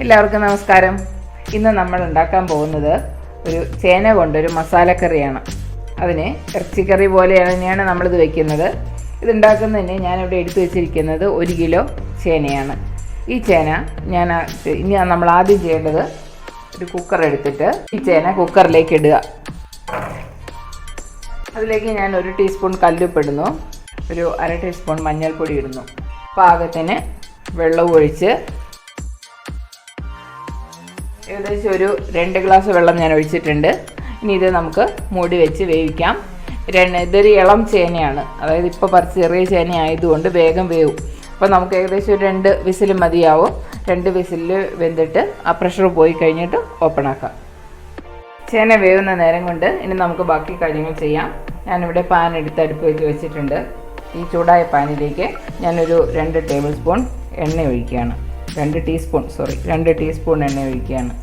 എല്ലാവർക്കും നമസ്കാരം. ഇന്ന് നമ്മൾ ഉണ്ടാക്കാൻ പോകുന്നത് ഒരു ചേന കൊണ്ടൊരു മസാലക്കറിയാണ്. അതിന് ഇറച്ചിക്കറി പോലെ തന്നെയാണ് നമ്മളിത് വയ്ക്കുന്നത്. ഇതുണ്ടാക്കുന്നതിന് ഞാനിവിടെ എടുത്തു വെച്ചിരിക്കുന്നത് 1 കിലോ ചേനയാണ്. ഈ ചേന ഇനി നമ്മൾ ആദ്യം ചെയ്യേണ്ടത് ഒരു കുക്കർ എടുത്തിട്ട് ഈ ചേന കുക്കറിലേക്ക് ഇടുക. അതിലേക്ക് ഞാൻ 1 ടീസ്പൂൺ കല്ലുപ്പ് ഇടുന്നു, ഒരു 1/2 ടീസ്പൂൺ മഞ്ഞൾപ്പൊടി ഇടുന്നു, പാകത്തിന് വെള്ളം ഒഴിച്ച് ഏകദേശം ഒരു 2 ഗ്ലാസ് വെള്ളം ഞാൻ ഒഴിച്ചിട്ടുണ്ട്. ഇനി ഇത് നമുക്ക് മൂടി വെച്ച് വേവിക്കാം. ഇതൊരു ഇളം ചേനയാണ്, അതായത് ഇപ്പോൾ പറിച്ച് ചെറിയ ചേന ആയതുകൊണ്ട് വേഗം വേവും. അപ്പോൾ നമുക്ക് ഏകദേശം ഒരു 2 വിസിൽ മതിയാവും. 2 വിസിലിൽ വെന്തിട്ട് ആ പ്രഷർ പോയി കഴിഞ്ഞിട്ട് ഓപ്പൺ ആക്കാം. ചേന വേവുന്ന നേരം കൊണ്ട് ഇനി നമുക്ക് ബാക്കി കാര്യങ്ങൾ ചെയ്യാം. ഞാനിവിടെ പാൻ എടുത്ത് അടുപ്പ് വെച്ചിട്ടുണ്ട്. ഈ ചൂടായ പാനിലേക്ക് ഞാനൊരു 2 ടേബിൾ സ്പൂൺ എണ്ണ ഒഴിക്കുകയാണ്. 2 ടീസ്പൂൺ എണ്ണ ഒഴിക്കുകയാണ്.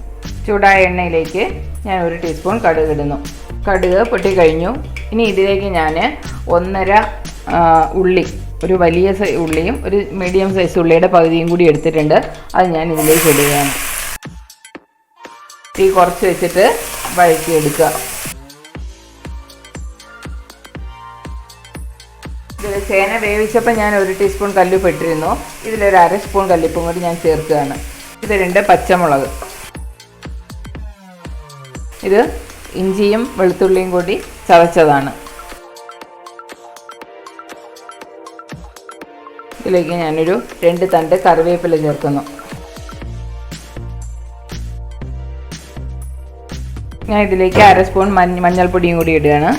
ചൂടായ എണ്ണയിലേക്ക് ഞാൻ 1 ടീസ്പൂൺ കടുക് ഇടുന്നു. കടുക് പൊട്ടിക്കഴിഞ്ഞു. ഇനി ഇതിലേക്ക് ഞാൻ 1.5 ഉള്ളി, ഒരു വലിയ ഉള്ളിയും ഒരു മീഡിയം സൈസ് ഉള്ളിയുടെ പകുതിയും കൂടി എടുത്തിട്ടുണ്ട്. അത് ഞാൻ ഇതിലേക്ക് ഇടുകയാണ്. തീ കുറച്ച് വെച്ചിട്ട് വഴറ്റിയെടുക്കുക. ഇതിൽ ചേന വേവിച്ചപ്പോൾ ഞാൻ 1 ടീസ്പൂൺ കല്ലുപ്പ് ഇട്ടിരുന്നു. ഇതിലൊരു 1/2 സ്പൂൺ കല്ലുപ്പും കൂടി ഞാൻ ചേർക്കുകയാണ്. ഇത് 2 പച്ചമുളക്, ഇത് ഇഞ്ചിയും വെളുത്തുള്ളിയും കൂടി ചതച്ചതാണ്. ഇതിലേക്ക് ഞാനൊരു 2 തണ്ട് കറിവേപ്പില ചേർക്കുന്നു. ഞാൻ ഇതിലേക്ക് 1/2 സ്പൂൺ മഞ്ഞൾപ്പൊടിയും കൂടി ഇടുകയാണ്.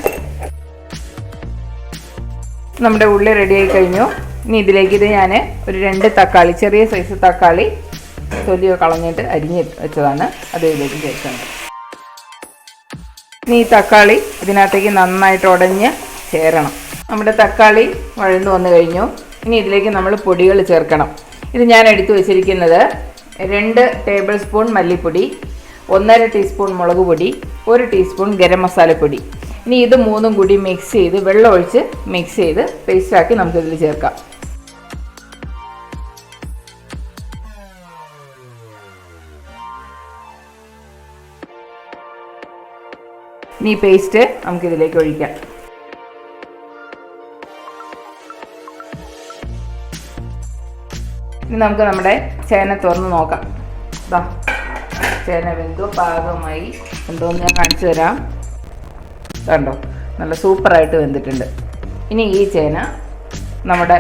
നമ്മുടെ ഉള്ളി റെഡിയായി കഴിഞ്ഞു. ഇനി ഇതിലേക്ക് ഞാൻ ഒരു 2 തക്കാളി, ചെറിയ സൈസ് തക്കാളി തൊലിയോ കളഞ്ഞിട്ട് അരിഞ്ഞ് വെച്ചതാണ്, അത് ഇതിലേക്ക് ചേർക്കണം. ഇനി ഈ തക്കാളി ഇതിനകത്തേക്ക് നന്നായിട്ട് ഉടഞ്ഞ് ചേരണം. നമ്മുടെ തക്കാളി വഴന്നു വന്നു കഴിഞ്ഞു. ഇനി ഇതിലേക്ക് നമ്മൾ പൊടികൾ ചേർക്കണം. ഇത് ഞാൻ എടുത്തു വെച്ചിരിക്കുന്നത് 2 ടേബിൾ സ്പൂൺ മല്ലിപ്പൊടി, 1/2 ടീസ്പൂൺ മുളക് പൊടി, 1 ടീസ്പൂൺ ഗരം മസാലപ്പൊടി. ഇനി ഇത് 3ഉം കൂടി മിക്സ് ചെയ്ത് വെള്ളം ഒഴിച്ച് മിക്സ് ചെയ്ത് പേസ്റ്റാക്കി നമുക്കിതിൽ ചേർക്കാം. ഇനി പേസ്റ്റ് നമുക്കിതിലേക്ക് ഒഴിക്കാം. ഇനി നമുക്ക് നമ്മുടെ ചേന തുറന്ന് നോക്കാം. ചേന വെന്തു പാകമായി എന്തോന്ന് ഞാൻ കാണിച്ചു തരാം. കണ്ടോ, നല്ല സൂപ്പറായിട്ട് വെന്തിട്ടുണ്ട്. ഇനി ഈ ചേന നമ്മുടെ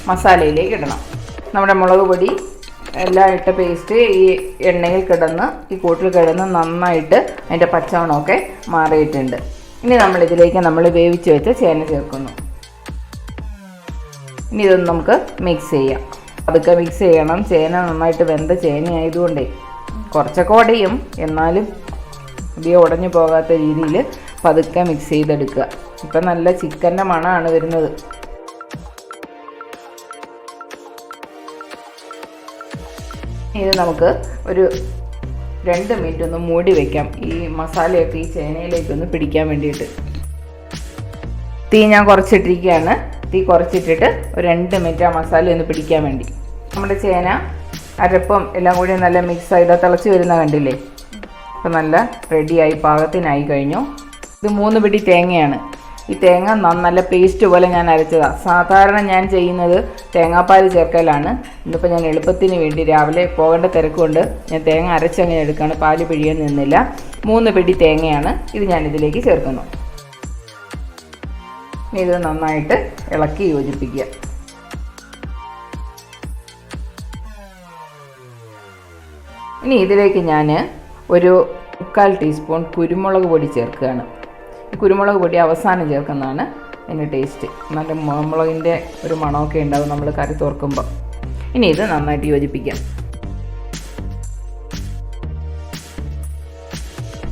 മസാലയിലേക്ക് ഇടണം. നമ്മുടെ മുളക് പൊടി എല്ലാം ഇട്ട പേസ്റ്റ് ഈ എണ്ണയിൽ കിടന്ന്, ഈ കൂട്ടിൽ കിടന്ന് നന്നായിട്ട് അതിൻ്റെ പച്ചമണമൊക്കെ മാറിയിട്ടുണ്ട്. ഇനി നമ്മളിതിലേക്ക് നമ്മൾ വേവിച്ച് വെച്ച ചേന ചേർക്കുന്നു. ഇനി ഇതൊന്ന് നമുക്ക് മിക്സ് ചെയ്യാം. അതൊക്കെ മിക്സ് ചെയ്യണം. ചേന നന്നായിട്ട് വെന്ത ചേന ആയതുകൊണ്ടേ കുറച്ചൊക്കെ ഉടയും, എന്നാലും അധികം ഉടഞ്ഞു പോകാത്ത രീതിയിൽ പതുക്കെ മിക്സ് ചെയ്തെടുക്കുക. ഇപ്പം നല്ല ചിക്കൻ്റെ മണമാണ് വരുന്നത്. ഇത് നമുക്ക് ഒരു 2 മിനിറ്റ് ഒന്ന് മൂടി വയ്ക്കാം, ഈ മസാലയൊക്കെ ഈ ചേനയിലേക്കൊന്ന് പിടിക്കാൻ വേണ്ടിയിട്ട്. തീ ഞാൻ കുറച്ചിട്ടിരിക്കുകയാണ്. തീ കുറച്ചിട്ടിട്ട് ഒരു 2 മിനിറ്റ് ആ മസാല ഒന്ന് പിടിക്കാൻ വേണ്ടി. നമ്മുടെ ചേന അരപ്പം എല്ലാം കൂടി നല്ല മിക്സ് ചെയ്താൽ തിളച്ച് വരുന്ന കണ്ടില്ലേ. ഇപ്പം നല്ല റെഡിയായി പാകത്തിനായി കഴിഞ്ഞു. ഇത് 3 പിടി തേങ്ങയാണ്. ഈ തേങ്ങ നല്ല പേസ്റ്റ് പോലെ ഞാൻ അരച്ചതാണ്. സാധാരണ ഞാൻ ചെയ്യുന്നത് തേങ്ങാപ്പാൽ ചേർക്കലാണ്. ഇന്നിപ്പോൾ ഞാൻ എളുപ്പത്തിന് വേണ്ടി രാവിലെ പോകേണ്ട തിരക്കുകൊണ്ട് ഞാൻ തേങ്ങ അരച്ചങ്ങനെ എടുക്കുകയാണ്, പാല് പിഴിയാൻ നിന്നില്ല. 3 പിടി തേങ്ങയാണ്. ഇത് ഞാൻ ഇതിലേക്ക് ചേർക്കുന്നു. ഇനി ഇത് നന്നായിട്ട് ഇളക്കി യോജിപ്പിക്കുക. ഇനി ഇതിലേക്ക് ഞാൻ ഒരു 1/4 ടീസ്പൂൺ കുരുമുളക് പൊടി ചേർക്കുകയാണ്. ഈ കുരുമുളക് പൊടി അവസാനം ചേർക്കുന്നതാണ് അതിൻ്റെ ടേസ്റ്റ്. നല്ല മുളകിൻ്റെ ഒരു മണമൊക്കെ ഉണ്ടാവും നമ്മൾ കറി തുറക്കുമ്പോൾ. ഇനി ഇത് നന്നായിട്ട് യോജിപ്പിക്കാം.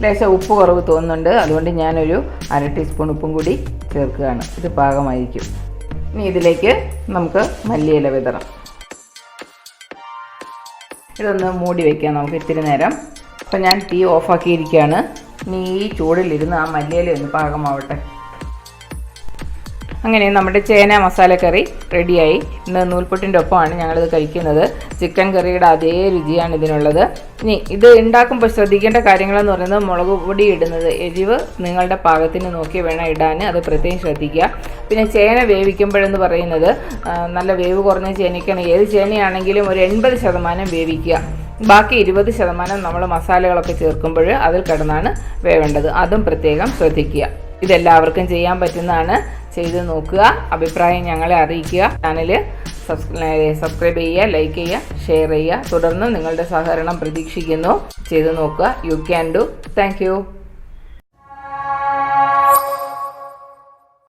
ലേശം ഉപ്പ് കുറവ് തോന്നുന്നുണ്ട്, അതുകൊണ്ട് ഞാനൊരു 1/2 ടീസ്പൂൺ ഉപ്പും കൂടി ചേർക്കുകയാണ്. ഇത് പാകമായിരിക്കും. ഇനി ഇതിലേക്ക് നമുക്ക് മല്ലിയില വിതറാം. ഇതൊന്ന് മൂടി വയ്ക്കാം നമുക്ക് ഇത്തിരി നേരം. അപ്പം ഞാൻ തീ ഓഫാക്കിയിരിക്കുകയാണ്. ഇനി ഈ ചൂടിലിരുന്ന് ആ മല്ലിയില ഒന്ന് പാകമാവട്ടെ. അങ്ങനെ നമ്മുടെ ചേന മസാലക്കറി റെഡിയായി. ഇന്ന് നൂൽപുട്ടിൻ്റെ ഒപ്പമാണ് ഞങ്ങളിത് കഴിക്കുന്നത്. ചിക്കൻ കറിയുടെ അതേ രുചിയാണ് ഇതിനുള്ളത്. ഇനി ഇത് ഉണ്ടാക്കുമ്പോൾ ശ്രദ്ധിക്കേണ്ട കാര്യങ്ങളെന്ന് പറയുന്നത് മുളക് പൊടി ഇടുന്നത് എരിവ് നിങ്ങളുടെ പാകത്തിന് നോക്കി വേണം ഇടാൻ, അത് പ്രത്യേകം ശ്രദ്ധിക്കുക. പിന്നെ ചേന വേവിക്കുമ്പോഴെന്ന് പറയുന്നത് നല്ല വേവ് കുറഞ്ഞ ചേനയ്ക്കാണ്, ഏത് ചേനയാണെങ്കിലും ഒരു 80% വേവിക്കുക. ബാക്കി 20% നമ്മൾ മസാലകളൊക്കെ ചേർക്കുമ്പോൾ അതിൽ കിടന്നാണ് വേവേണ്ടത്. അതും പ്രത്യേകം ശ്രദ്ധിക്കുക. ഇതെല്ലാവർക്കും ചെയ്യാൻ പറ്റുന്നതാണ്. ചെയ്ത് നോക്കുക, അഭിപ്രായം ഞങ്ങളെ അറിയിക്കുക. ചാനൽ സബ്സ്ക്രൈബ് ചെയ്യുക, ലൈക്ക് ചെയ്യുക, ഷെയർ ചെയ്യുക. തുടർന്ന് നിങ്ങളുടെ സഹകരണം പ്രതീക്ഷിക്കുന്നു. ചെയ്ത് നോക്കുക. You can do. Thank you.